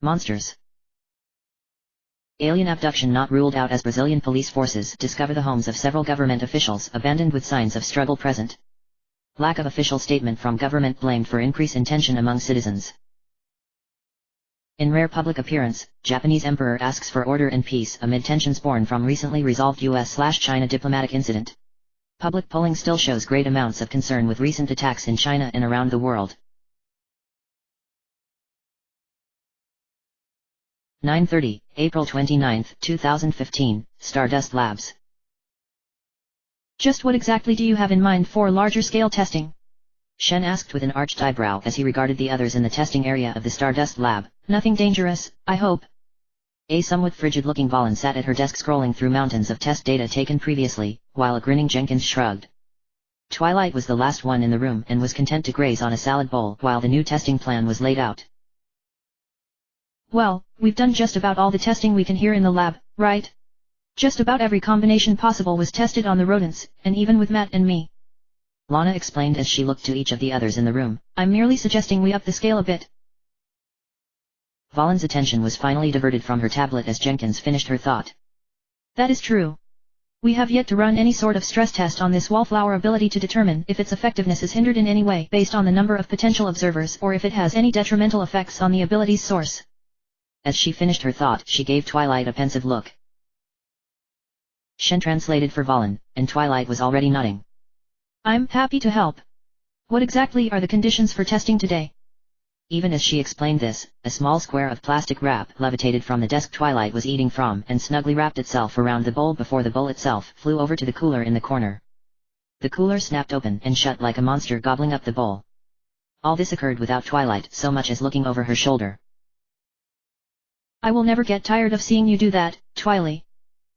Monsters. Alien abduction not ruled out as Brazilian police forces discover the homes of several government officials abandoned with signs of struggle present. Lack of official statement from government blamed for increase in tension among citizens. In rare public appearance, Japanese emperor asks for order and peace amid tensions born from recently resolved US/China diplomatic incident. Public polling still shows great amounts of concern with recent attacks in China and around the world. 9:30, April 29, 2015, Stardust Labs. Just what exactly do you have in mind for larger-scale testing? Shen asked with an arched eyebrow as he regarded the others in the testing area of the Stardust lab. Nothing dangerous, I hope. A somewhat frigid-looking Valen sat at her desk scrolling through mountains of test data taken previously, while a grinning Jenkins shrugged. Twilight was the last one in the room and was content to graze on a salad bowl while the new testing plan was laid out. Well, we've done just about all the testing we can here in the lab, right? Just about every combination possible was tested on the rodents, and even with Matt and me. Lana explained as she looked to each of the others in the room. I'm merely suggesting we up the scale a bit. Valen's attention was finally diverted from her tablet as Jenkins finished her thought. That is true. We have yet to run any sort of stress test on this wallflower ability to determine if its effectiveness is hindered in any way based on the number of potential observers or if it has any detrimental effects on the ability's source. As she finished her thought, she gave Twilight a pensive look. Shen translated for Valen, and Twilight was already nodding. I'm happy to help. What exactly are the conditions for testing today? Even as she explained this, a small square of plastic wrap levitated from the desk Twilight was eating from and snugly wrapped itself around the bowl before the bowl itself flew over to the cooler in the corner. The cooler snapped open and shut like a monster gobbling up the bowl. All this occurred without Twilight so much as looking over her shoulder. I will never get tired of seeing you do that, Twily.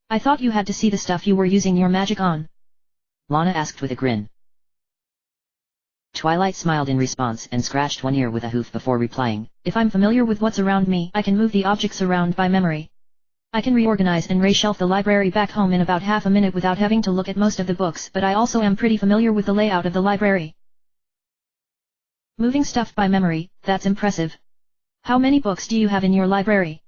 I thought you had to see the stuff you were using your magic on. Lana asked with a grin. Twilight smiled in response and scratched one ear with a hoof before replying, If I'm familiar with what's around me, I can move the objects around by memory. I can reorganize and reshelf the library back home in about half a minute without having to look at most of the books, but I also am pretty familiar with the layout of the library. Moving stuff by memory, that's impressive. How many books do you have in your library?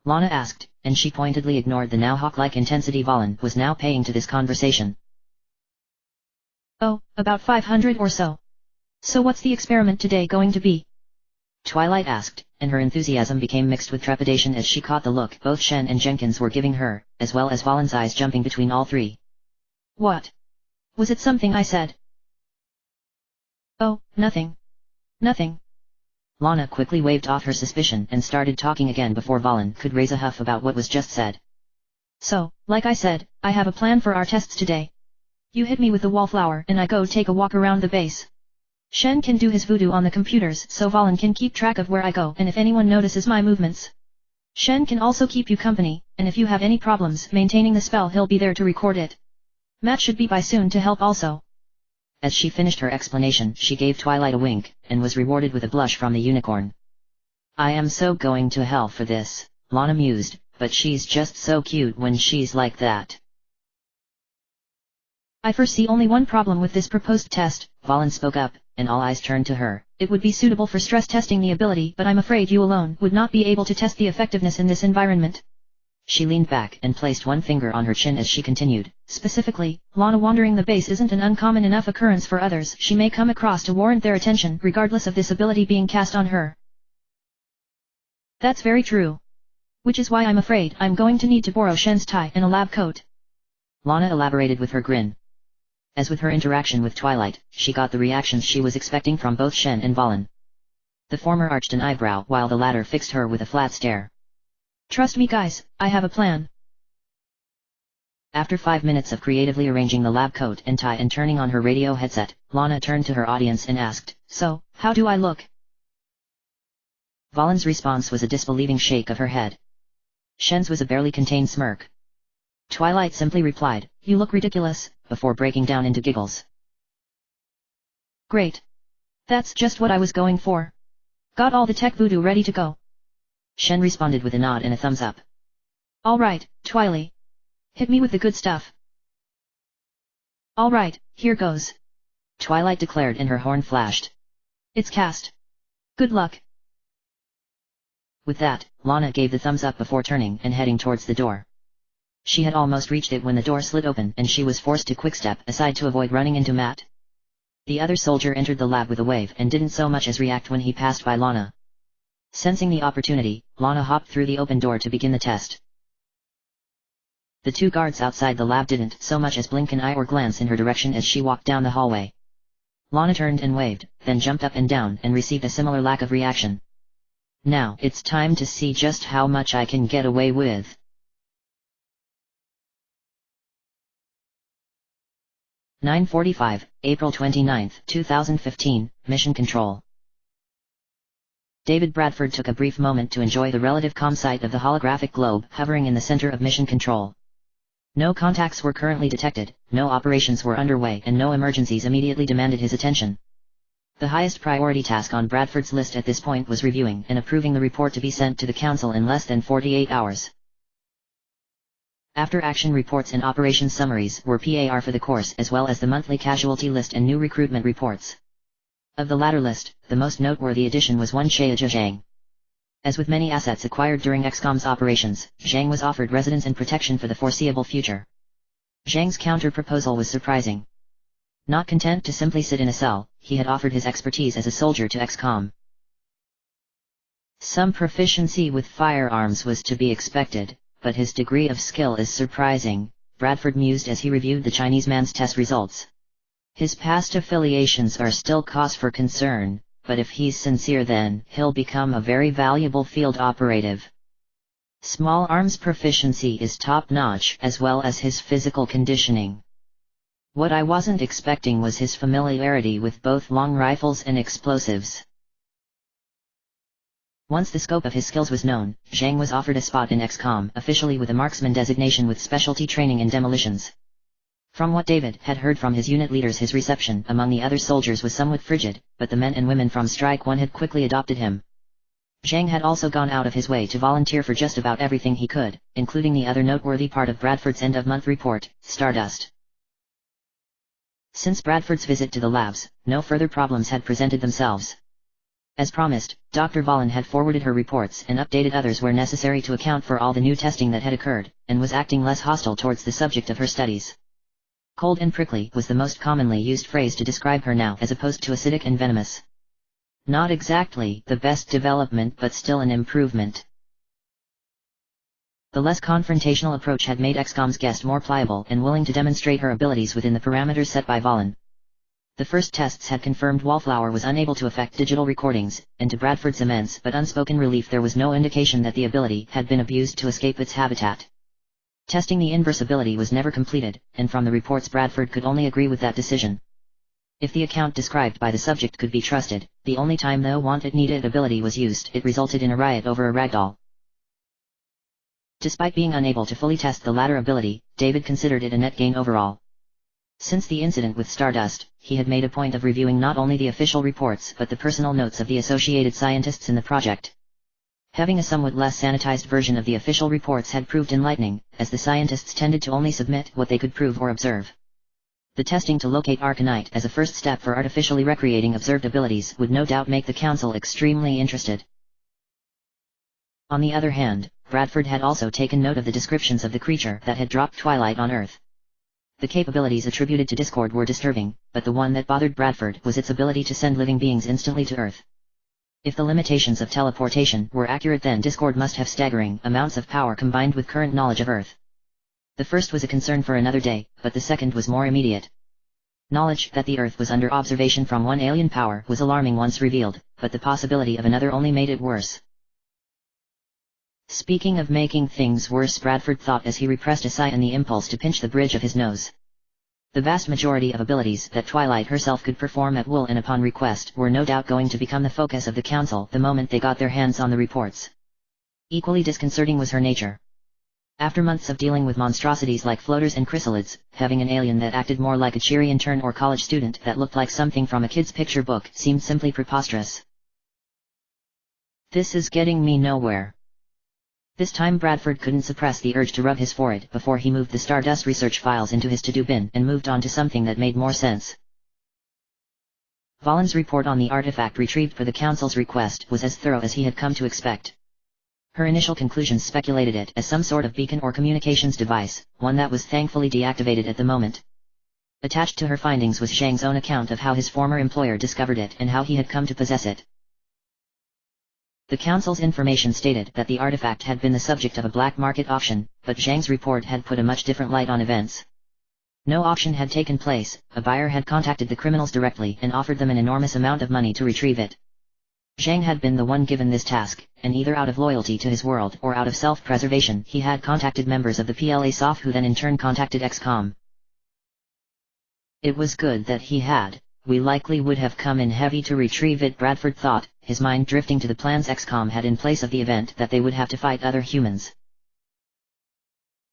Lana asked, and she pointedly ignored the now hawk-like intensity Valen was now paying to this conversation. Oh, about 500 or so. So what's the experiment today going to be? Twilight asked, and her enthusiasm became mixed with trepidation as she caught the look both Shen and Jenkins were giving her, as well as Valen's eyes jumping between all three. What? Was it something I said? Oh, nothing. Nothing. Lana quickly waved off her suspicion and started talking again before Valen could raise a huff about what was just said. So, like I said, I have a plan for our tests today. You hit me with the wallflower and I go take a walk around the base. Shen can do his voodoo on the computers so Valen can keep track of where I go and if anyone notices my movements. Shen can also keep you company, and if you have any problems maintaining the spell he'll be there to record it. Matt should be by soon to help also. As she finished her explanation she gave Twilight a wink, and was rewarded with a blush from the unicorn. I am so going to hell for this, Lana mused, but she's just so cute when she's like that. I foresee only one problem with this proposed test, Valen spoke up, and all eyes turned to her. It would be suitable for stress testing the ability, but I'm afraid you alone would not be able to test the effectiveness in this environment. She leaned back and placed one finger on her chin as she continued. Specifically, Lana wandering the base isn't an uncommon enough occurrence for others she may come across to warrant their attention regardless of this ability being cast on her. That's very true. Which is why I'm afraid I'm going to need to borrow Shen's tie and a lab coat. Lana elaborated with her grin. As with her interaction with Twilight, she got the reactions she was expecting from both Shen and Valen. The former arched an eyebrow while the latter fixed her with a flat stare. Trust me guys, I have a plan. After 5 minutes of creatively arranging the lab coat and tie and turning on her radio headset, Lana turned to her audience and asked, So, how do I look? Valen's response was a disbelieving shake of her head. Shen's was a barely contained smirk. Twilight simply replied, You look ridiculous, before breaking down into giggles. Great. That's just what I was going for. Got all the tech voodoo ready to go. Shen responded with a nod and a thumbs up. Alright, Twily. Hit me with the good stuff. Alright, here goes. Twilight declared and her horn flashed. It's cast. Good luck. With that, Lana gave the thumbs up before turning and heading towards the door. She had almost reached it when the door slid open and she was forced to quickstep aside to avoid running into Matt. The other soldier entered the lab with a wave and didn't so much as react when he passed by Lana. Sensing the opportunity, Lana hopped through the open door to begin the test. The two guards outside the lab didn't so much as blink an eye or glance in her direction as she walked down the hallway. Lana turned and waved, then jumped up and down and received a similar lack of reaction. Now it's time to see just how much I can get away with. (9:45, April 29, 2015, Mission Control). David Bradford took a brief moment to enjoy the relative calm sight of the holographic globe hovering in the center of Mission Control. No contacts were currently detected, no operations were underway and no emergencies immediately demanded his attention. The highest priority task on Bradford's list at this point was reviewing and approving the report to be sent to the Council in less than 48 hours. After-action reports and operations summaries were PAR for the course as well as the monthly casualty list and new recruitment reports. Of the latter list, the most noteworthy addition was one Shaija Zhang. As with many assets acquired during XCOM's operations, Zhang was offered residence and protection for the foreseeable future. Zhang's counter-proposal was surprising. Not content to simply sit in a cell, he had offered his expertise as a soldier to XCOM. Some proficiency with firearms was to be expected, but his degree of skill is surprising, Bradford mused as he reviewed the Chinese man's test results. His past affiliations are still cause for concern, but if he's sincere then he'll become a very valuable field operative. Small arms proficiency is top-notch as well as his physical conditioning. What I wasn't expecting was his familiarity with both long rifles and explosives. Once the scope of his skills was known, Zhang was offered a spot in XCOM officially with a marksman designation with specialty training in demolitions. From what David had heard from his unit leaders, his reception among the other soldiers was somewhat frigid, but the men and women from Strike 1 had quickly adopted him. Zhang had also gone out of his way to volunteer for just about everything he could, including the other noteworthy part of Bradford's end-of-month report, Stardust. Since Bradford's visit to the labs, no further problems had presented themselves. As promised, Dr. Valen had forwarded her reports and updated others where necessary to account for all the new testing that had occurred, and was acting less hostile towards the subject of her studies. Cold and prickly was the most commonly used phrase to describe her now as opposed to acidic and venomous. Not exactly the best development but still an improvement. The less confrontational approach had made XCOM's guest more pliable and willing to demonstrate her abilities within the parameters set by Valen. The first tests had confirmed Wallflower was unable to affect digital recordings, and to Bradford's immense but unspoken relief there was no indication that the ability had been abused to escape its habitat. Testing the inverse ability was never completed, and from the reports Bradford could only agree with that decision. If the account described by the subject could be trusted, the only time the wanted-needed ability was used it resulted in a riot over a ragdoll. Despite being unable to fully test the latter ability, David considered it a net gain overall. Since the incident with Stardust, he had made a point of reviewing not only the official reports but the personal notes of the associated scientists in the project. Having a somewhat less sanitized version of the official reports had proved enlightening, as the scientists tended to only submit what they could prove or observe. The testing to locate Arcanite as a first step for artificially recreating observed abilities would no doubt make the Council extremely interested. On the other hand, Bradford had also taken note of the descriptions of the creature that had dropped Twilight on Earth. The capabilities attributed to Discord were disturbing, but the one that bothered Bradford was its ability to send living beings instantly to Earth. If the limitations of teleportation were accurate, then Discord must have staggering amounts of power combined with current knowledge of Earth. The first was a concern for another day, but the second was more immediate. Knowledge that the Earth was under observation from one alien power was alarming once revealed, but the possibility of another only made it worse. Speaking of making things worse, Bradford thought as he repressed a sigh and the impulse to pinch the bridge of his nose. The vast majority of abilities that Twilight herself could perform at will and upon request were no doubt going to become the focus of the Council the moment they got their hands on the reports. Equally disconcerting was her nature. After months of dealing with monstrosities like floaters and chrysalids, having an alien that acted more like a cheery intern or college student that looked like something from a kid's picture book seemed simply preposterous. This is getting me nowhere. This time Bradford couldn't suppress the urge to rub his forehead before he moved the Stardust research files into his to-do bin and moved on to something that made more sense. Valen's report on the artifact retrieved for the Council's request was as thorough as he had come to expect. Her initial conclusions speculated it as some sort of beacon or communications device, one that was thankfully deactivated at the moment. Attached to her findings was Zhang's own account of how his former employer discovered it and how he had come to possess it. The council's information stated that the artifact had been the subject of a black market auction, but Zhang's report had put a much different light on events. No auction had taken place, a buyer had contacted the criminals directly and offered them an enormous amount of money to retrieve it. Zhang had been the one given this task, and either out of loyalty to his world or out of self-preservation he had contacted members of the PLA SOF who then in turn contacted XCOM. It was good that he had. We likely would have come in heavy to retrieve it, Bradford thought, his mind drifting to the plans XCOM had in place of the event that they would have to fight other humans.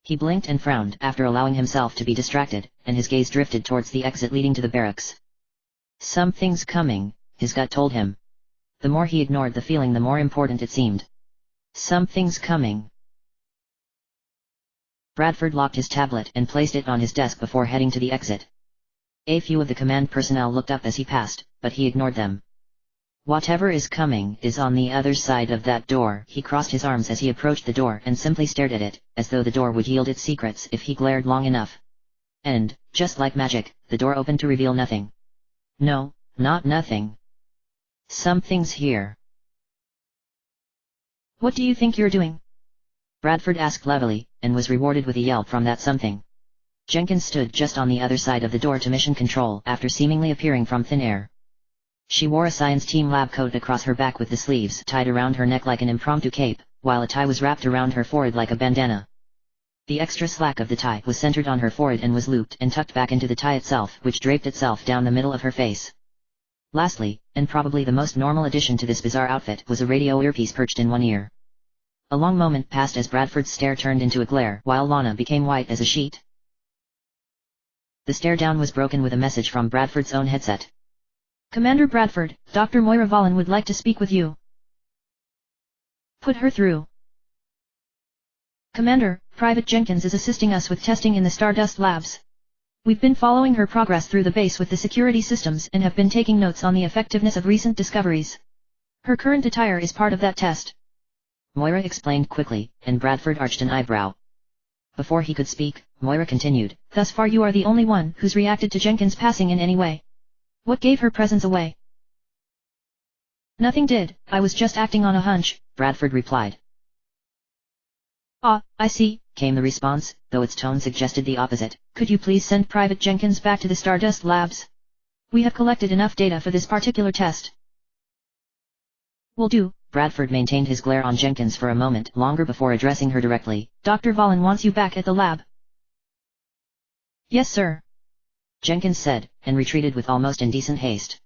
He blinked and frowned after allowing himself to be distracted, and his gaze drifted towards the exit leading to the barracks. Something's coming, his gut told him. The more he ignored the feeling, the more important it seemed. Something's coming. Bradford locked his tablet and placed it on his desk before heading to the exit. A few of the command personnel looked up as he passed, but he ignored them. Whatever is coming is on the other side of that door. He crossed his arms as he approached the door and simply stared at it, as though the door would yield its secrets if he glared long enough. And, just like magic, the door opened to reveal nothing. No, not nothing. Something's here. What do you think you're doing? Bradford asked levelly, and was rewarded with a yelp from that something. Jenkins stood just on the other side of the door to mission control after seemingly appearing from thin air. She wore a science team lab coat across her back with the sleeves tied around her neck like an impromptu cape, while a tie was wrapped around her forehead like a bandana. The extra slack of the tie was centered on her forehead and was looped and tucked back into the tie itself, which draped itself down the middle of her face. Lastly, and probably the most normal addition to this bizarre outfit, was a radio earpiece perched in one ear. A long moment passed as Bradford's stare turned into a glare while Lana became white as a sheet. The stare down was broken with a message from Bradford's own headset. Commander Bradford, Dr. Moira Valen would like to speak with you. Put her through. Commander, Private Jenkins is assisting us with testing in the Stardust labs. We've been following her progress through the base with the security systems and have been taking notes on the effectiveness of recent discoveries. Her current attire is part of that test. Moira explained quickly, and Bradford arched an eyebrow. Before he could speak, Moira continued. Thus far you are the only one who's reacted to Jenkins' passing in any way. What gave her presence away? Nothing did, I was just acting on a hunch, Bradford replied. Ah, I see, came the response, though its tone suggested the opposite. Could you please send Private Jenkins back to the Stardust labs? We have collected enough data for this particular test. Will do. Bradford maintained his glare on Jenkins for a moment longer before addressing her directly. Dr. Valen wants you back at the lab. Yes, sir. Jenkins said, and retreated with almost indecent haste.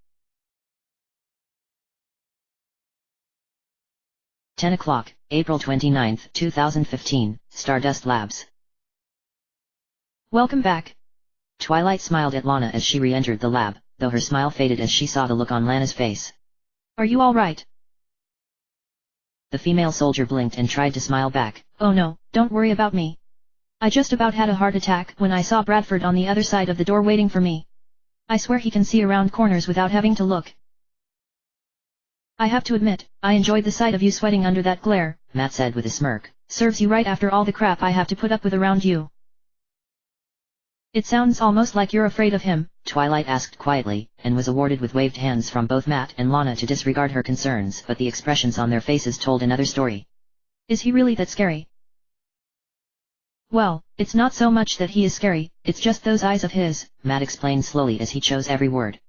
10 o'clock, April 29, 2015, Stardust Labs. Welcome back. Twilight smiled at Lana as she re-entered the lab, though her smile faded as she saw the look on Lana's face. Are you all right? The female soldier blinked and tried to smile back. Oh no, don't worry about me. I just about had a heart attack when I saw Bradford on the other side of the door waiting for me. I swear he can see around corners without having to look. I have to admit, I enjoyed the sight of you sweating under that glare, Matt said with a smirk. Serves you right after all the crap I have to put up with around you. It sounds almost like you're afraid of him, Twilight asked quietly, and was awarded with waved hands from both Matt and Lana to disregard her concerns, but the expressions on their faces told another story. Is he really that scary? Well, it's not so much that he is scary, it's just those eyes of his, Matt explained slowly as he chose every word.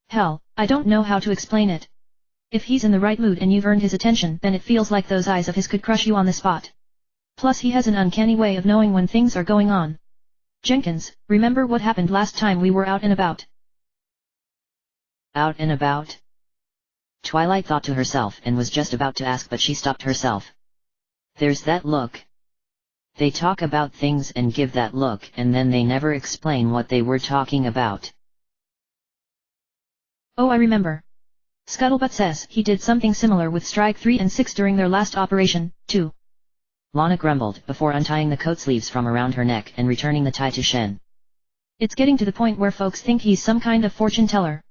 Hell, I don't know how to explain it. If he's in the right mood and you've earned his attention, then it feels like those eyes of his could crush you on the spot. Plus he has an uncanny way of knowing when things are going on. Jenkins, remember what happened last time we were out and about? Out and about? Twilight thought to herself and was just about to ask, but she stopped herself. There's that look. They talk about things and give that look and then they never explain what they were talking about. Oh, I remember. Scuttlebutt says he did something similar with Strike 3 and 6 during their last operation, too. Lana grumbled before untying the coat sleeves from around her neck and returning the tie to Shen. It's getting to the point where folks think he's some kind of fortune teller.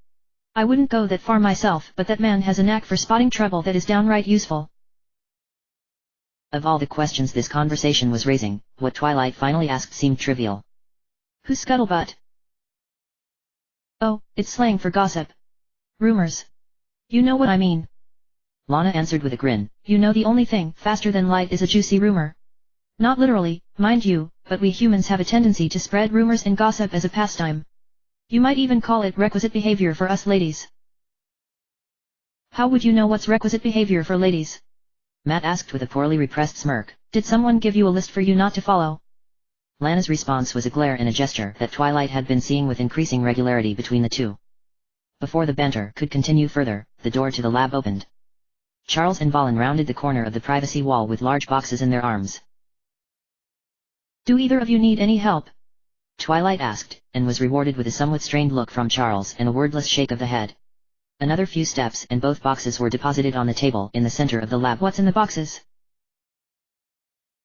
I wouldn't go that far myself, but that man has a knack for spotting trouble that is downright useful. Of all the questions this conversation was raising, what Twilight finally asked seemed trivial. Who's scuttlebutt? Oh, it's slang for gossip. Rumors. You know what I mean. Lana answered with a grin. You know the only thing faster than light is a juicy rumor. Not literally, mind you, but we humans have a tendency to spread rumors and gossip as a pastime. You might even call it requisite behavior for us ladies. How would you know what's requisite behavior for ladies? Matt asked with a poorly repressed smirk. Did someone give you a list for you not to follow? Lana's response was a glare and a gesture that Twilight had been seeing with increasing regularity between the two. Before the banter could continue further, the door to the lab opened. Charles and Valen rounded the corner of the privacy wall with large boxes in their arms. Do either of you need any help? Twilight asked, and was rewarded with a somewhat strained look from Charles and a wordless shake of the head. Another few steps and both boxes were deposited on the table in the center of the lab. What's in the boxes?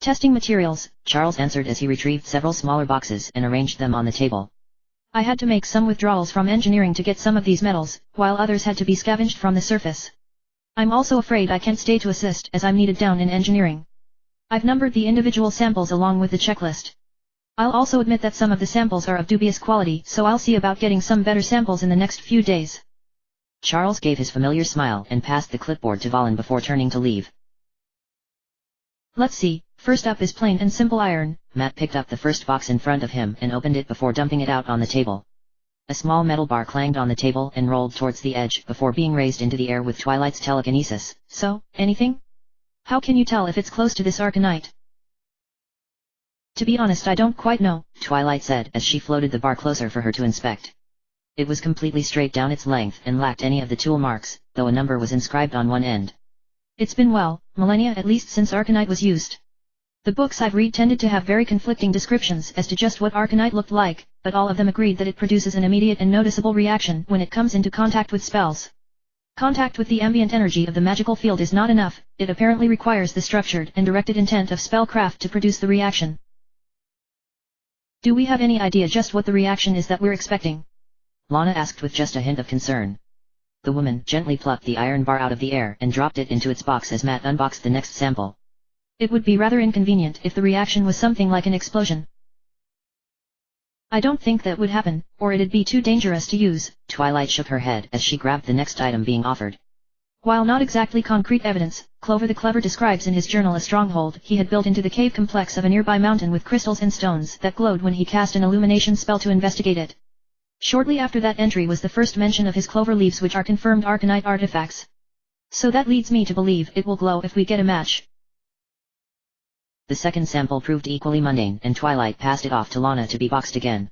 Testing materials, Charles answered as he retrieved several smaller boxes and arranged them on the table. I had to make some withdrawals from engineering to get some of these metals, while others had to be scavenged from the surface. I'm also afraid I can't stay to assist as I'm needed down in engineering. I've numbered the individual samples along with the checklist. I'll also admit that some of the samples are of dubious quality, so I'll see about getting some better samples in the next few days. Charles gave his familiar smile and passed the clipboard to Valen before turning to leave. Let's see, first up is plain and simple iron. Matt picked up the first box in front of him and opened it before dumping it out on the table. A small metal bar clanged on the table and rolled towards the edge before being raised into the air with Twilight's telekinesis. So, anything? How can you tell if it's close to this arcanite? To be honest, I don't quite know, Twilight said as she floated the bar closer for her to inspect. It was completely straight down its length and lacked any of the tool marks, though a number was inscribed on one end. It's been millennia at least since arcanite was used. The books I've read tended to have very conflicting descriptions as to just what arcanite looked like, but all of them agreed that it produces an immediate and noticeable reaction when it comes into contact with spells. Contact with the ambient energy of the magical field is not enough, it apparently requires the structured and directed intent of spellcraft to produce the reaction. Do we have any idea just what the reaction is that we're expecting? Lana asked with just a hint of concern. The woman gently plucked the iron bar out of the air and dropped it into its box as Matt unboxed the next sample. It would be rather inconvenient if the reaction was something like an explosion. I don't think that would happen, or it'd be too dangerous to use. Twilight shook her head as she grabbed the next item being offered. While not exactly concrete evidence, Clover the Clever describes in his journal a stronghold he had built into the cave complex of a nearby mountain with crystals and stones that glowed when he cast an illumination spell to investigate it. Shortly after that entry was the first mention of his clover leaves, which are confirmed arcanite artifacts. So that leads me to believe it will glow if we get a match. The second sample proved equally mundane and Twilight passed it off to Lana to be boxed again.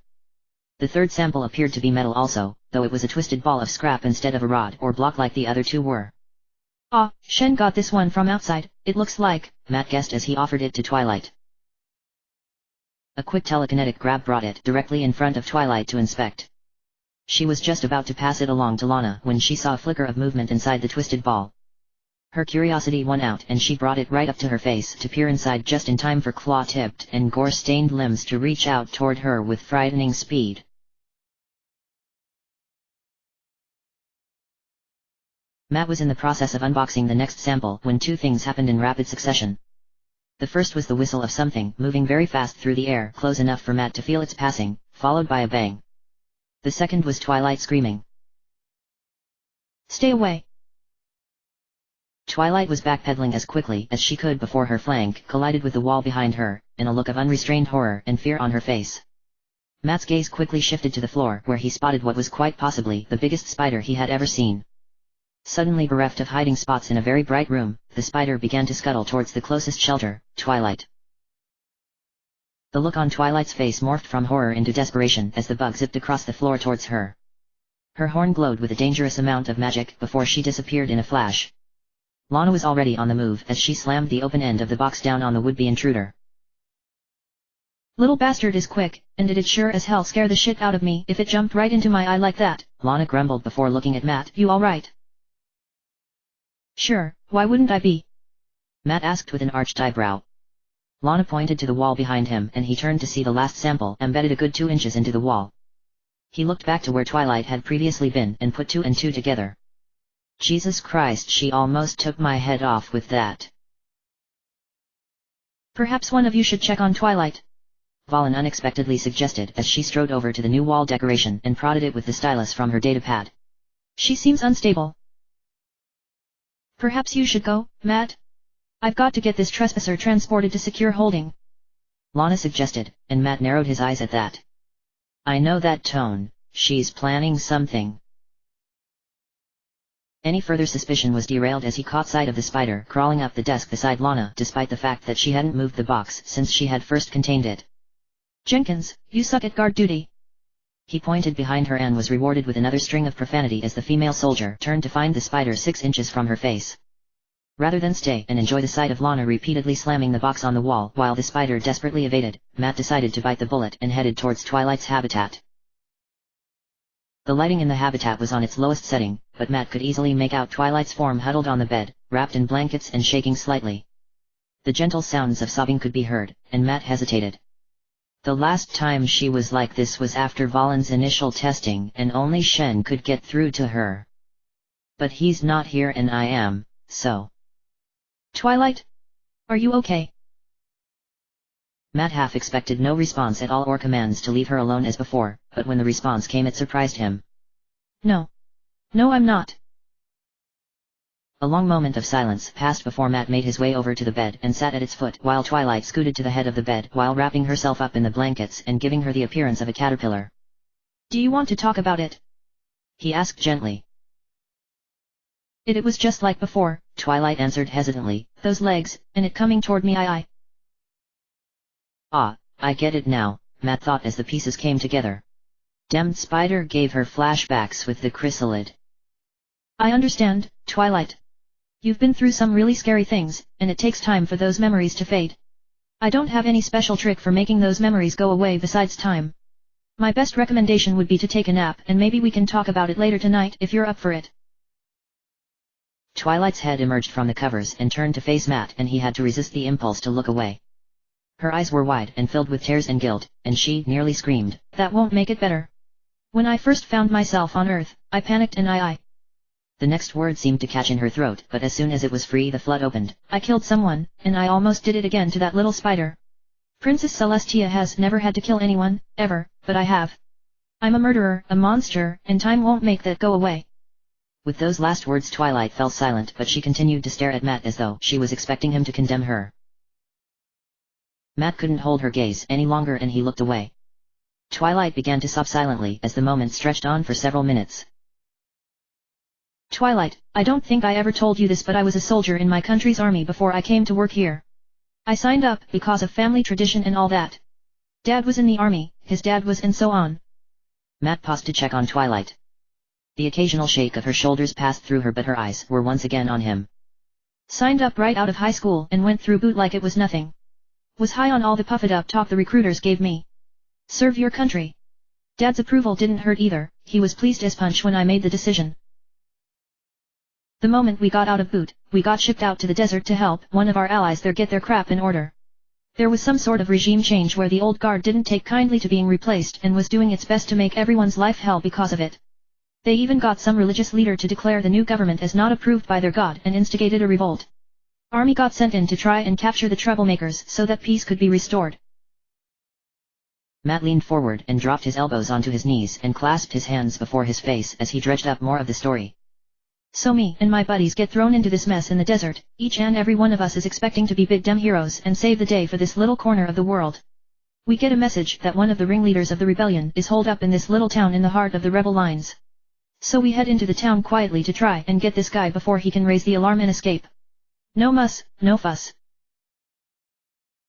The third sample appeared to be metal also, though it was a twisted ball of scrap instead of a rod or block like the other two were. Ah, Shen got this one from outside, it looks like, Matt guessed as he offered it to Twilight. A quick telekinetic grab brought it directly in front of Twilight to inspect. She was just about to pass it along to Lana when she saw a flicker of movement inside the twisted ball. Her curiosity won out and she brought it right up to her face to peer inside just in time for claw-tipped and gore-stained limbs to reach out toward her with frightening speed. Matt was in the process of unboxing the next sample when two things happened in rapid succession. The first was the whistle of something moving very fast through the air close enough for Matt to feel its passing, followed by a bang. The second was Twilight screaming. Stay away! Twilight was backpedaling as quickly as she could before her flank collided with the wall behind her, in a look of unrestrained horror and fear on her face. Matt's gaze quickly shifted to the floor where he spotted what was quite possibly the biggest spider he had ever seen. Suddenly bereft of hiding spots in a very bright room, the spider began to scuttle towards the closest shelter, Twilight. The look on Twilight's face morphed from horror into desperation as the bug zipped across the floor towards her. Her horn glowed with a dangerous amount of magic before she disappeared in a flash. Lana was already on the move as she slammed the open end of the box down on the would-be intruder. Little bastard is quick, and it'd sure as hell scare the shit out of me if it jumped right into my eye like that, Lana grumbled before looking at Matt. You alright? Sure, why wouldn't I be? Matt asked with an arched eyebrow. Lana pointed to the wall behind him and he turned to see the last sample embedded a good 2 inches into the wall. He looked back to where Twilight had previously been and put 2 and 2 together. Jesus Christ, she almost took my head off with that. Perhaps one of you should check on Twilight. Valen unexpectedly suggested as she strode over to the new wall decoration and prodded it with the stylus from her datapad. She seems unstable. Perhaps you should go, Matt? I've got to get this trespasser transported to secure holding. Lana suggested, and Matt narrowed his eyes at that. I know that tone, she's planning something. Any further suspicion was derailed as he caught sight of the spider crawling up the desk beside Lana despite the fact that she hadn't moved the box since she had first contained it. Jenkins, you suck at guard duty. He pointed behind her and was rewarded with another string of profanity as the female soldier turned to find the spider 6 inches from her face. Rather than stay and enjoy the sight of Lana repeatedly slamming the box on the wall while the spider desperately evaded, Matt decided to bite the bullet and headed towards Twilight's habitat. The lighting in the habitat was on its lowest setting, but Matt could easily make out Twilight's form huddled on the bed, wrapped in blankets and shaking slightly. The gentle sounds of sobbing could be heard, and Matt hesitated. The last time she was like this was after Valen's initial testing and only Shen could get through to her. But he's not here and I am, so... Twilight? Are you okay? Matt half expected no response at all or commands to leave her alone as before, but when the response came it surprised him. No. No, I'm not. A long moment of silence passed before Matt made his way over to the bed and sat at its foot while Twilight scooted to the head of the bed while wrapping herself up in the blankets and giving her the appearance of a caterpillar. Do you want to talk about it? He asked gently. It was just like before, Twilight answered hesitantly, those legs, and it coming toward me Ah, I get it now, Matt thought as the pieces came together. Damned spider gave her flashbacks with the chrysalid. I understand, Twilight. You've been through some really scary things, and it takes time for those memories to fade. I don't have any special trick for making those memories go away besides time. My best recommendation would be to take a nap and maybe we can talk about it later tonight if you're up for it. Twilight's head emerged from the covers and turned to face Matt and he had to resist the impulse to look away. Her eyes were wide and filled with tears and guilt, and she nearly screamed. That won't make it better. When I first found myself on Earth, I panicked and The next word seemed to catch in her throat, but as soon as it was free the flood opened. I killed someone, and I almost did it again to that little spider. Princess Celestia has never had to kill anyone, ever, but I have. I'm a murderer, a monster, and time won't make that go away. With those last words Twilight fell silent but she continued to stare at Matt as though she was expecting him to condemn her. Matt couldn't hold her gaze any longer and he looked away. Twilight began to sob silently as the moment stretched on for several minutes. Twilight, I don't think I ever told you this but I was a soldier in my country's army before I came to work here. I signed up because of family tradition and all that. Dad was in the army, his dad was and so on. Matt paused to check on Twilight. The occasional shake of her shoulders passed through her but her eyes were once again on him. Signed up right out of high school and went through boot like it was nothing. Was high on all the puffed-up talk the recruiters gave me. Serve your country. Dad's approval didn't hurt either, he was pleased as punch when I made the decision. The moment we got out of boot, we got shipped out to the desert to help one of our allies there get their crap in order. There was some sort of regime change where the old guard didn't take kindly to being replaced and was doing its best to make everyone's life hell because of it. They even got some religious leader to declare the new government as not approved by their god and instigated a revolt. Army got sent in to try and capture the troublemakers so that peace could be restored. Matt leaned forward and dropped his elbows onto his knees and clasped his hands before his face as he dredged up more of the story. So me and my buddies get thrown into this mess in the desert, each and every one of us is expecting to be big dumb heroes and save the day for this little corner of the world. We get a message that one of the ringleaders of the rebellion is holed up in this little town in the heart of the rebel lines. So we head into the town quietly to try and get this guy before he can raise the alarm and escape. No muss, no fuss.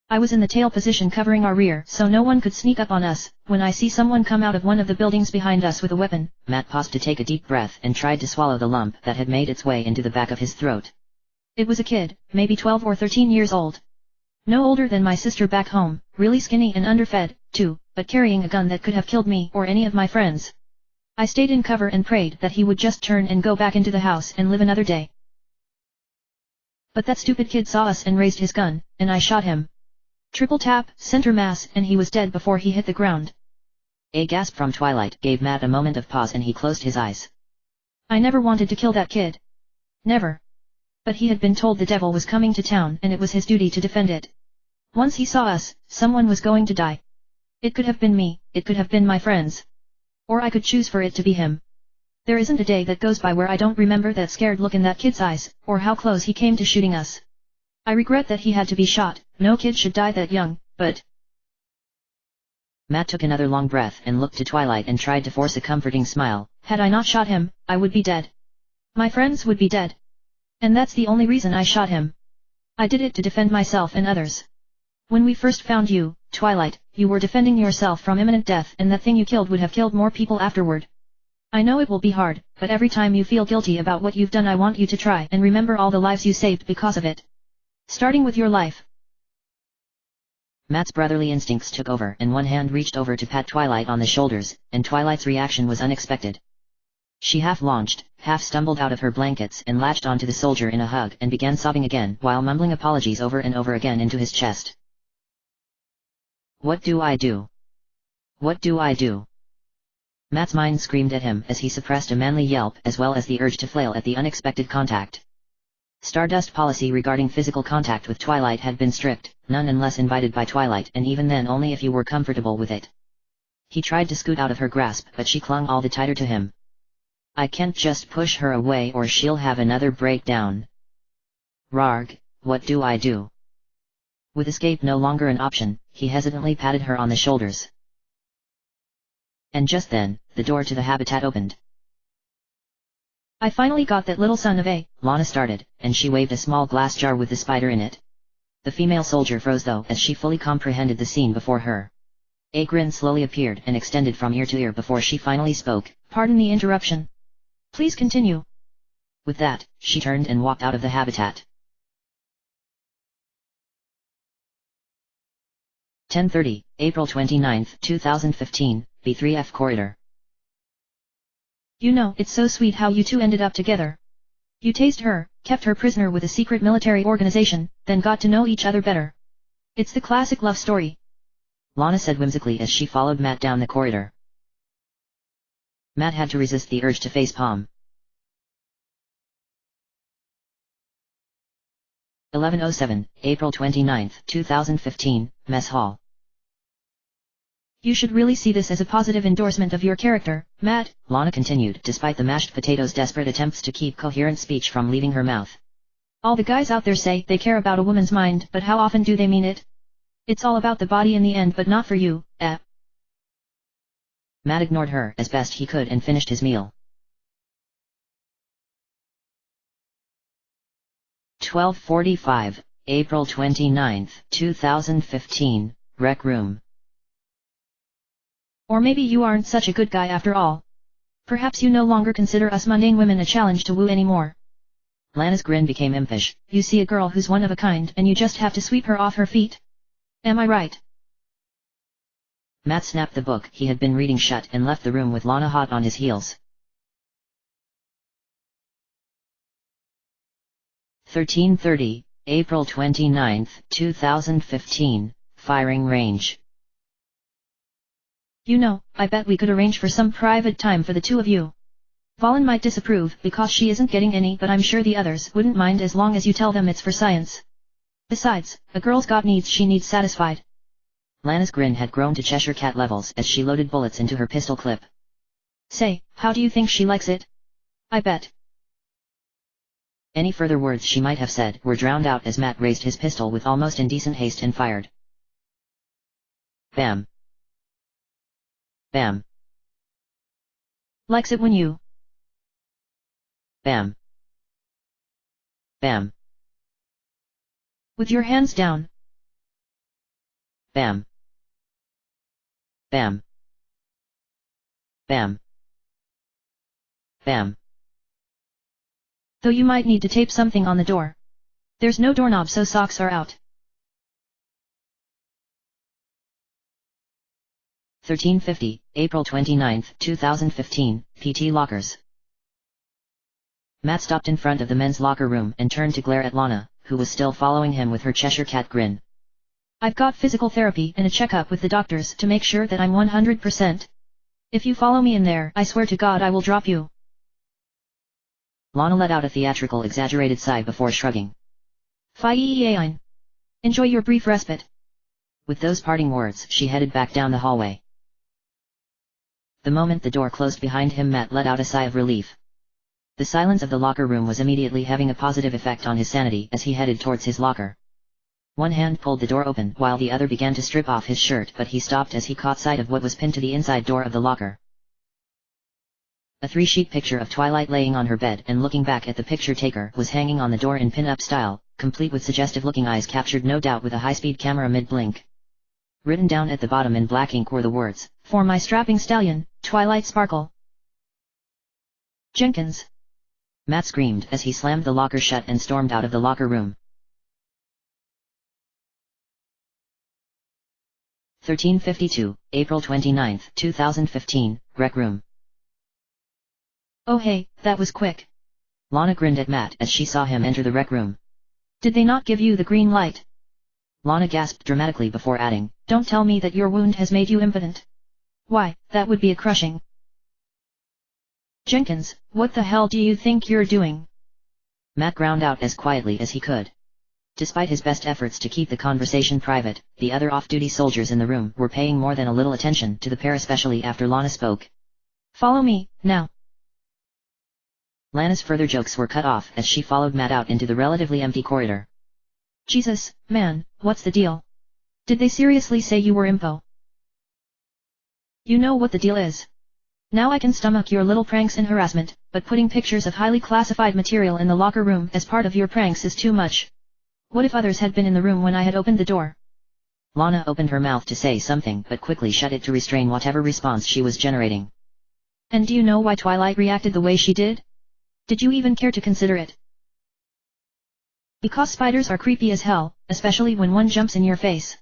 I was in the tail position covering our rear so no one could sneak up on us. When I see someone come out of one of the buildings behind us with a weapon, Matt paused to take a deep breath and tried to swallow the lump that had made its way into the back of his throat. It was a kid, maybe 12 or 13 years old. No older than my sister back home, really skinny and underfed, too, but carrying a gun that could have killed me or any of my friends. I stayed in cover and prayed that he would just turn and go back into the house and live another day. But that stupid kid saw us and raised his gun, and I shot him. Triple tap, center mass, and he was dead before he hit the ground. A gasp from Twilight gave Matt a moment of pause and he closed his eyes. I never wanted to kill that kid. Never. But he had been told the devil was coming to town and it was his duty to defend it. Once he saw us, someone was going to die. It could have been me, it could have been my friends. Or I could choose for it to be him. There isn't a day that goes by where I don't remember that scared look in that kid's eyes, or how close he came to shooting us. I regret that he had to be shot. No kid should die that young, but... Matt took another long breath and looked to Twilight and tried to force a comforting smile. Had I not shot him, I would be dead. My friends would be dead. And that's the only reason I shot him. I did it to defend myself and others. When we first found you, Twilight, you were defending yourself from imminent death, and that thing you killed would have killed more people afterward. I know it will be hard, but every time you feel guilty about what you've done, I want you to try and remember all the lives you saved because of it. Starting with your life. Matt's brotherly instincts took over, and one hand reached over to pat Twilight on the shoulders, and Twilight's reaction was unexpected. She half launched, half stumbled out of her blankets and latched onto the soldier in a hug and began sobbing again while mumbling apologies over and over again into his chest. What do I do? What do I do? Matt's mind screamed at him as he suppressed a manly yelp as well as the urge to flail at the unexpected contact. Stardust policy regarding physical contact with Twilight had been strict, none unless invited by Twilight, and even then only if you were comfortable with it. He tried to scoot out of her grasp, but she clung all the tighter to him. I can't just push her away or she'll have another breakdown. Rarg, what do I do? With escape no longer an option, he hesitantly patted her on the shoulders. And just then, the door to the habitat opened. I finally got that little son of a... Lana started, and she waved a small glass jar with the spider in it. The female soldier froze though as she fully comprehended the scene before her. A grin slowly appeared and extended from ear to ear before she finally spoke. Pardon the interruption. Please continue. With that, she turned and walked out of the habitat. 10:30, April 29, 2015, B3F Corridor. You know, it's so sweet how you two ended up together. You tased her, kept her prisoner with a secret military organization, then got to know each other better. It's the classic love story. Lana said whimsically as she followed Matt down the corridor. Matt had to resist the urge to facepalm. 11:07, April 29, 2015, Mess Hall. You should really see this as a positive endorsement of your character, Matt, Lana continued despite the mashed potatoes' desperate attempts to keep coherent speech from leaving her mouth. All the guys out there say they care about a woman's mind, but how often do they mean it? It's all about the body in the end, but not for you, eh? Matt ignored her as best he could and finished his meal. 12:45, April 29, 2015, Rec Room. Or maybe you aren't such a good guy after all. Perhaps you no longer consider us mundane women a challenge to woo anymore. Lana's grin became impish. You see a girl who's one of a kind and you just have to sweep her off her feet. Am I right? Matt snapped the book he had been reading shut and left the room with Lana hot on his heels. 13:30, April 29, 2015, Firing Range. You know, I bet we could arrange for some private time for the two of you. Valen might disapprove because she isn't getting any, but I'm sure the others wouldn't mind as long as you tell them it's for science. Besides, a girl's got needs she needs satisfied. Lana's grin had grown to Cheshire Cat levels as she loaded bullets into her pistol clip. Say, how do you think she likes it? I bet. Any further words she might have said were drowned out as Matt raised his pistol with almost indecent haste and fired. Bam. Bam. Likes it when you... Bam. Bam. With your hands down. Bam. Bam. Bam. Bam. Though you might need to tape something on the door. There's no doorknob, so socks are out. 13:50, April 29, 2015, PT Lockers. Matt stopped in front of the men's locker room and turned to glare at Lana, who was still following him with her Cheshire Cat grin. I've got physical therapy and a checkup with the doctors to make sure that I'm 100%. If you follow me in there, I swear to God I will drop you. Lana let out a theatrical exaggerated sigh before shrugging. Fine. Enjoy your brief respite. With those parting words, she headed back down the hallway. The moment the door closed behind him, Matt let out a sigh of relief. The silence of the locker room was immediately having a positive effect on his sanity as he headed towards his locker. One hand pulled the door open while the other began to strip off his shirt, but he stopped as he caught sight of what was pinned to the inside door of the locker. A 3-sheet picture of Twilight laying on her bed and looking back at the picture taker was hanging on the door in pin-up style, complete with suggestive-looking eyes captured no doubt with a high-speed camera mid-blink. Written down at the bottom in black ink were the words, "For my strapping stallion, Twilight Sparkle." Jenkins! Matt screamed as he slammed the locker shut and stormed out of the locker room. 1352, April 29, 2015, Rec Room. Oh hey, that was quick. Lana grinned at Matt as she saw him enter the rec room. Did they not give you the green light? Lana gasped dramatically before adding, "Don't tell me that your wound has made you impotent. Why, that would be a crushing." Jenkins, what the hell do you think you're doing? Matt ground out as quietly as he could. Despite his best efforts to keep the conversation private, the other off-duty soldiers in the room were paying more than a little attention to the pair, especially after Lana spoke. "Follow me, now." Lana's further jokes were cut off as she followed Matt out into the relatively empty corridor. Jesus, man, what's the deal? Did they seriously say you were impo? You know what the deal is. Now I can stomach your little pranks and harassment, but putting pictures of highly classified material in the locker room as part of your pranks is too much. What if others had been in the room when I had opened the door? Lana opened her mouth to say something but quickly shut it to restrain whatever response she was generating. And do you know why Twilight reacted the way she did? Did you even care to consider it? Because spiders are creepy as hell, especially when one jumps in your face.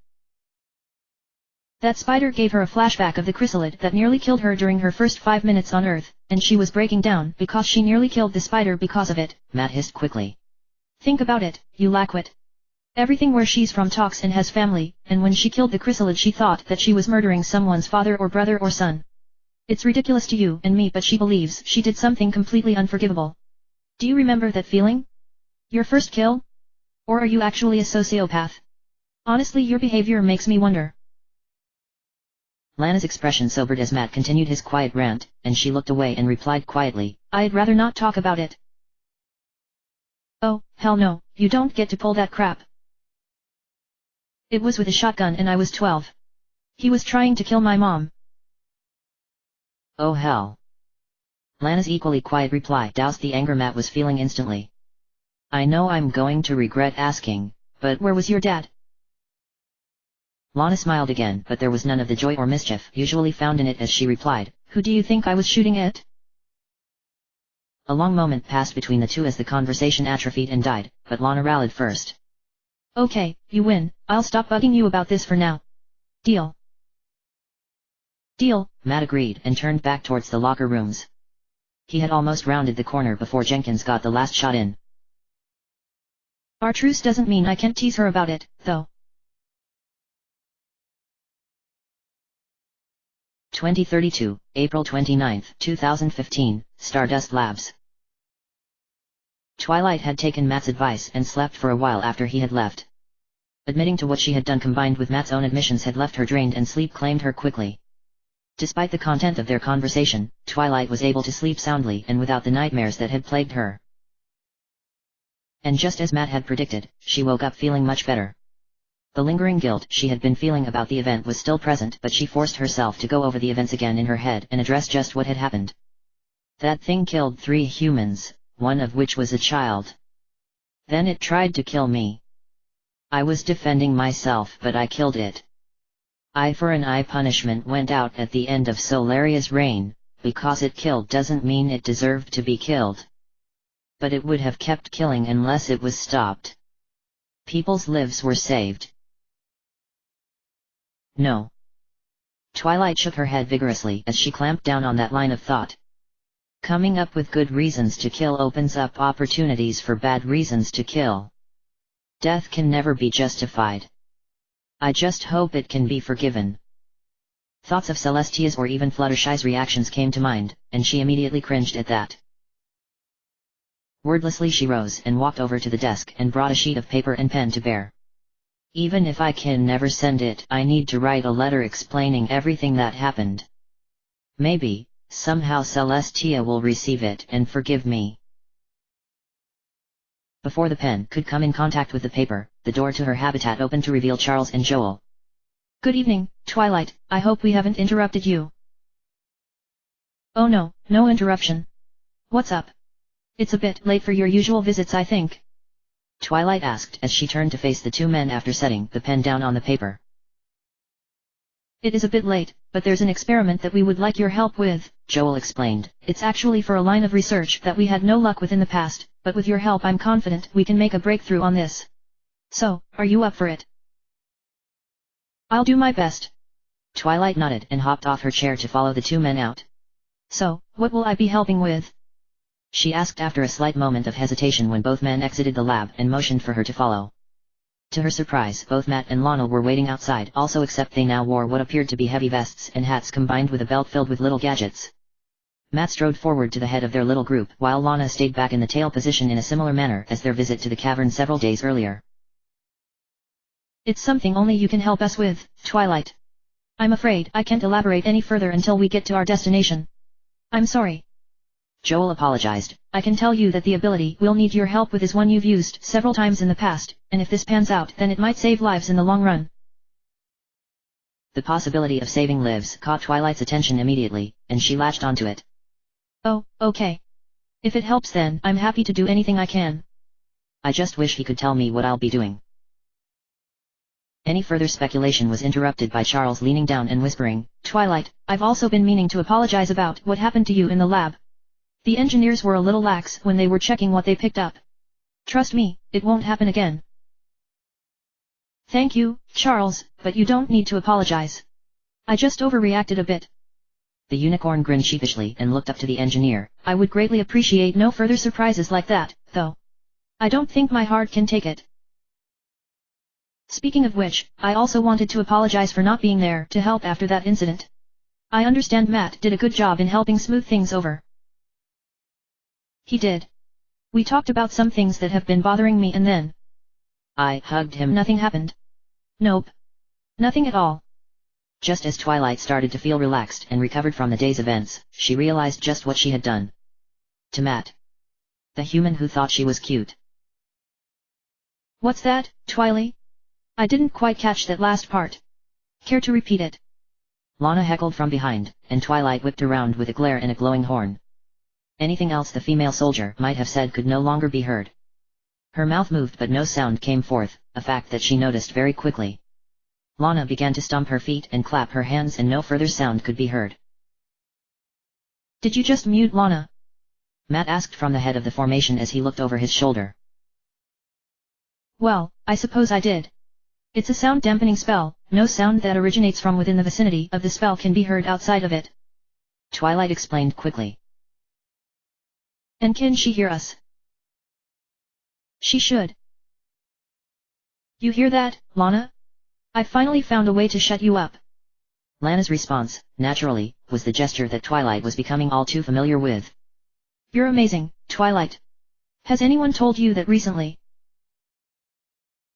That spider gave her a flashback of the chrysalid that nearly killed her during her first 5 minutes on Earth, and she was breaking down because she nearly killed the spider because of it, Matt hissed quickly. Think about it, you lackwit. Everything where she's from talks and has family, and when she killed the chrysalid she thought that she was murdering someone's father or brother or son. It's ridiculous to you and me, but she believes she did something completely unforgivable. Do you remember that feeling? Your first kill? Or are you actually a sociopath? Honestly, your behavior makes me wonder. Lana's expression sobered as Matt continued his quiet rant, and she looked away and replied quietly, "I'd rather not talk about it." "Oh, hell no, you don't get to pull that crap. It was with a shotgun and I was 12. He was trying to kill my mom." "Oh hell." Lana's equally quiet reply doused the anger Matt was feeling instantly. "I know I'm going to regret asking, but where was your dad?" Lana smiled again, but there was none of the joy or mischief usually found in it as she replied, "Who do you think I was shooting at?" A long moment passed between the two as the conversation atrophied and died, but Lana rallied first. "Okay, you win, I'll stop bugging you about this for now. Deal?" "Deal," Matt agreed and turned back towards the locker rooms. He had almost rounded the corner before Jenkins got the last shot in. "Our truce doesn't mean I can't tease her about it, though." 2032, April 29, 2015, Stardust Labs. Twilight had taken Matt's advice and slept for a while after he had left. Admitting to what she had done combined with Matt's own admissions had left her drained and sleep claimed her quickly. Despite the content of their conversation, Twilight was able to sleep soundly and without the nightmares that had plagued her. And just as Matt had predicted, she woke up feeling much better. The lingering guilt she had been feeling about the event was still present, but she forced herself to go over the events again in her head and address just what had happened. That thing killed 3 humans, one of which was a child. Then it tried to kill me. I was defending myself, but I killed it. Eye for an eye punishment went out at the end of Solaria's reign. Because it killed doesn't mean it deserved to be killed. But it would have kept killing unless it was stopped. People's lives were saved. No. Twilight shook her head vigorously as she clamped down on that line of thought. Coming up with good reasons to kill opens up opportunities for bad reasons to kill. Death can never be justified. I just hope it can be forgiven. Thoughts of Celestia's or even Fluttershy's reactions came to mind, and she immediately cringed at that. Wordlessly she rose and walked over to the desk and brought a sheet of paper and pen to bear. Even if I can never send it, I need to write a letter explaining everything that happened. Maybe, somehow Celestia will receive it and forgive me. Before the pen could come in contact with the paper, the door to her habitat opened to reveal Charles and Joel. Good evening, Twilight, I hope we haven't interrupted you. Oh no, no interruption. What's up? It's a bit late for your usual visits, I think. Twilight asked as she turned to face the two men after setting the pen down on the paper. It is a bit late, but there's an experiment that we would like your help with, Joel explained. It's actually for a line of research that we had no luck with in the past, but with your help I'm confident we can make a breakthrough on this. So, are you up for it? I'll do my best. Twilight nodded and hopped off her chair to follow the two men out. So, what will I be helping with? She asked after a slight moment of hesitation when both men exited the lab and motioned for her to follow. To her surprise, both Matt and Lana were waiting outside also, except they now wore what appeared to be heavy vests and hats combined with a belt filled with little gadgets. Matt strode forward to the head of their little group while Lana stayed back in the tail position in a similar manner as their visit to the cavern several days earlier. It's something only you can help us with, Twilight. I'm afraid I can't elaborate any further until we get to our destination. I'm sorry. Joel apologized. I can tell you that the ability we'll need your help with is one you've used several times in the past, and if this pans out then it might save lives in the long run. The possibility of saving lives caught Twilight's attention immediately, and she latched onto it. Oh, okay. If it helps then I'm happy to do anything I can. I just wish he could tell me what I'll be doing. Any further speculation was interrupted by Charles leaning down and whispering, Twilight, I've also been meaning to apologize about what happened to you in the lab. The engineers were a little lax when they were checking what they picked up. Trust me, it won't happen again. Thank you, Charles, but you don't need to apologize. I just overreacted a bit. The unicorn grinned sheepishly and looked up to the engineer. I would greatly appreciate no further surprises like that, though. I don't think my heart can take it. Speaking of which, I also wanted to apologize for not being there to help after that incident. I understand Matt did a good job in helping smooth things over. He did. We talked about some things that have been bothering me and then I hugged him. Nothing happened. Nope. Nothing at all. Just as Twilight started to feel relaxed and recovered from the day's events, she realized just what she had done. To Matt. The human who thought she was cute. What's that, Twily? I didn't quite catch that last part. Care to repeat it? Lana heckled from behind, and Twilight whipped around with a glare and a glowing horn. Anything else the female soldier might have said could no longer be heard. Her mouth moved but no sound came forth, a fact that she noticed very quickly. Lana began to stomp her feet and clap her hands and no further sound could be heard. Did you just mute Lana? Matt asked from the head of the formation as he looked over his shoulder. Well, I suppose I did. It's a sound dampening spell, no sound that originates from within the vicinity of the spell can be heard outside of it. Twilight explained quickly. And can she hear us? She should. You hear that, Lana? I finally found a way to shut you up. Lana's response, naturally, was the gesture that Twilight was becoming all too familiar with. You're amazing, Twilight. Has anyone told you that recently?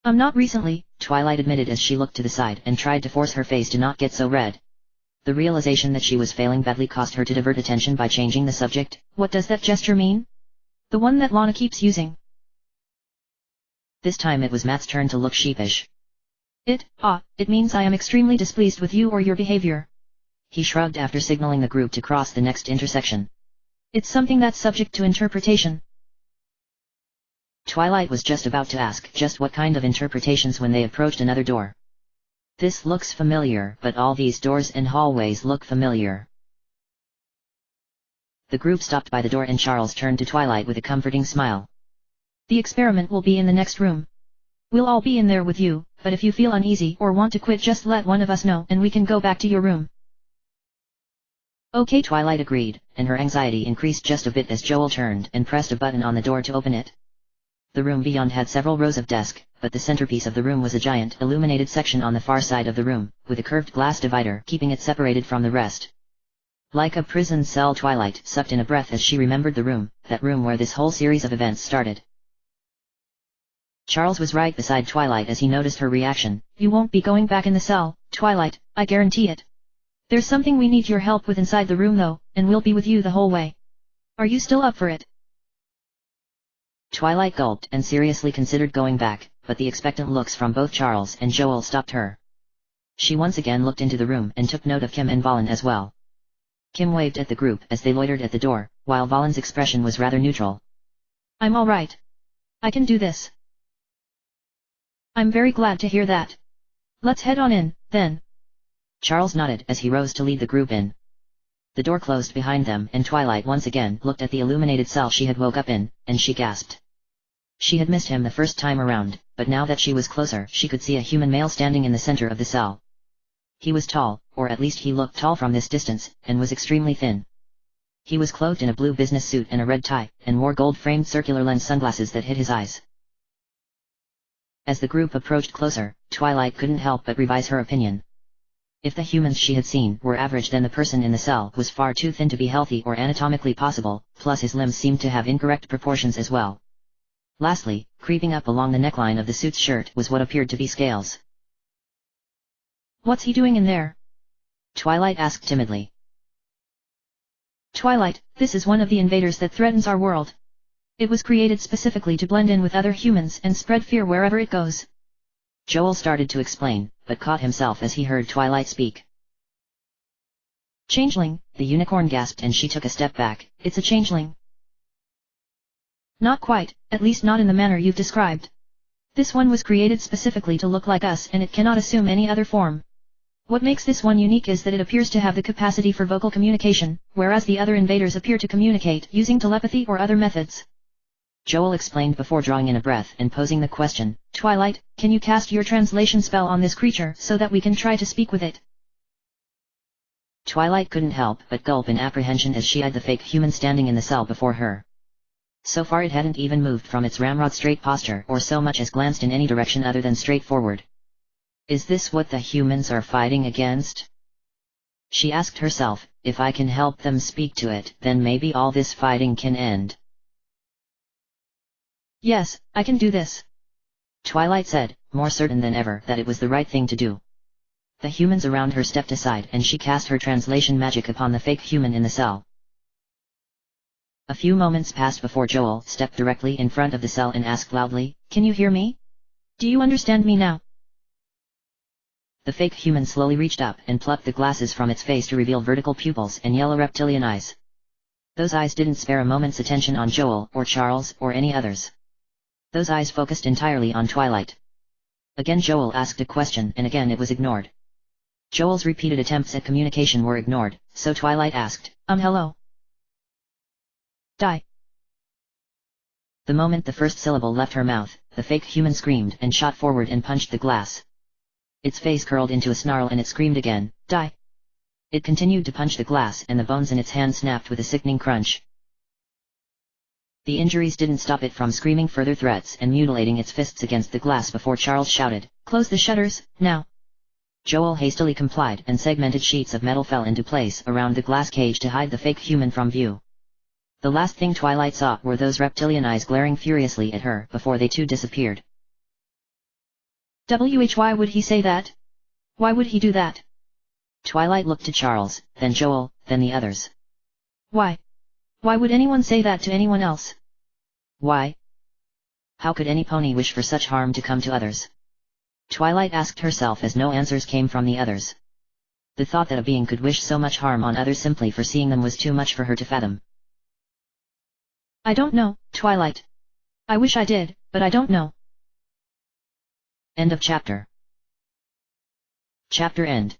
Not recently, Twilight admitted as she looked to the side and tried to force her face to not get so red. The realization that she was failing badly caused her to divert attention by changing the subject. What does that gesture mean? The one that Lana keeps using. This time it was Matt's turn to look sheepish. It means I am extremely displeased with you or your behavior. He shrugged after signaling the group to cross the next intersection. It's something that's subject to interpretation. Twilight was just about to ask just what kind of interpretations when they approached another door. This looks familiar, but all these doors and hallways look familiar. The group stopped by the door and Charles turned to Twilight with a comforting smile. The experiment will be in the next room. We'll all be in there with you, but if you feel uneasy or want to quit just let one of us know and we can go back to your room. Okay, Twilight agreed, and her anxiety increased just a bit as Joel turned and pressed a button on the door to open it. The room beyond had several rows of desks, but the centerpiece of the room was a giant illuminated section on the far side of the room, with a curved glass divider keeping it separated from the rest. Like a prison cell, Twilight sucked in a breath as she remembered the room, that room where this whole series of events started. Charles was right beside Twilight as he noticed her reaction. You won't be going back in the cell, Twilight, I guarantee it. There's something we need your help with inside the room though, and we'll be with you the whole way. Are you still up for it? Twilight gulped and seriously considered going back, but the expectant looks from both Charles and Joel stopped her. She once again looked into the room and took note of Kim and Valen as well. Kim waved at the group as they loitered at the door, while Valen's expression was rather neutral. I'm all right. I can do this. I'm very glad to hear that. Let's head on in, then. Charles nodded as he rose to lead the group in. The door closed behind them and Twilight once again looked at the illuminated cell she had woke up in, and she gasped. She had missed him the first time around, but now that she was closer she could see a human male standing in the center of the cell. He was tall, or at least he looked tall from this distance, and was extremely thin. He was clothed in a blue business suit and a red tie, and wore gold-framed circular lens sunglasses that hid his eyes. As the group approached closer, Twilight couldn't help but revise her opinion. If the humans she had seen were average, then the person in the cell was far too thin to be healthy or anatomically possible, plus his limbs seemed to have incorrect proportions as well. Lastly, creeping up along the neckline of the suit's shirt was what appeared to be scales. What's he doing in there? Twilight asked timidly. Twilight, this is one of the invaders that threatens our world. It was created specifically to blend in with other humans and spread fear wherever it goes. Joel started to explain, but caught himself as he heard Twilight speak. Changeling, the unicorn gasped and she took a step back. It's a changeling. Not quite, at least not in the manner you've described. This one was created specifically to look like us and it cannot assume any other form. What makes this one unique is that it appears to have the capacity for vocal communication, whereas the other invaders appear to communicate using telepathy or other methods. Joel explained before drawing in a breath and posing the question, Twilight, can you cast your translation spell on this creature so that we can try to speak with it? Twilight couldn't help but gulp in apprehension as she eyed the fake human standing in the cell before her. So far it hadn't even moved from its ramrod straight posture or so much as glanced in any direction other than straight forward. Is this what the humans are fighting against? She asked herself, if I can help them speak to it, then maybe all this fighting can end. Yes, I can do this. Twilight said, more certain than ever that it was the right thing to do. The humans around her stepped aside and she cast her translation magic upon the fake human in the cell. A few moments passed before Joel stepped directly in front of the cell and asked loudly, Can you hear me? Do you understand me now? The fake human slowly reached up and plucked the glasses from its face to reveal vertical pupils and yellow reptilian eyes. Those eyes didn't spare a moment's attention on Joel or Charles or any others. Those eyes focused entirely on Twilight. Again Joel asked a question and again it was ignored. Joel's repeated attempts at communication were ignored, so Twilight asked, Hello? Die. The moment the first syllable left her mouth, the fake human screamed and shot forward and punched the glass. Its face curled into a snarl and it screamed again, Die. It continued to punch the glass and the bones in its hand snapped with a sickening crunch. The injuries didn't stop it from screaming further threats and mutilating its fists against the glass before Charles shouted, Close the shutters, now. Joel hastily complied and segmented sheets of metal fell into place around the glass cage to hide the fake human from view. The last thing Twilight saw were those reptilian eyes glaring furiously at her before they too disappeared. Why would he say that? Why would he do that? Twilight looked to Charles, then Joel, then the others. Why? Why would anyone say that to anyone else? Why? How could any pony wish for such harm to come to others? Twilight asked herself as no answers came from the others. The thought that a being could wish so much harm on others simply for seeing them was too much for her to fathom. I don't know, Twilight. I wish I did, but I don't know. End of chapter. Chapter end.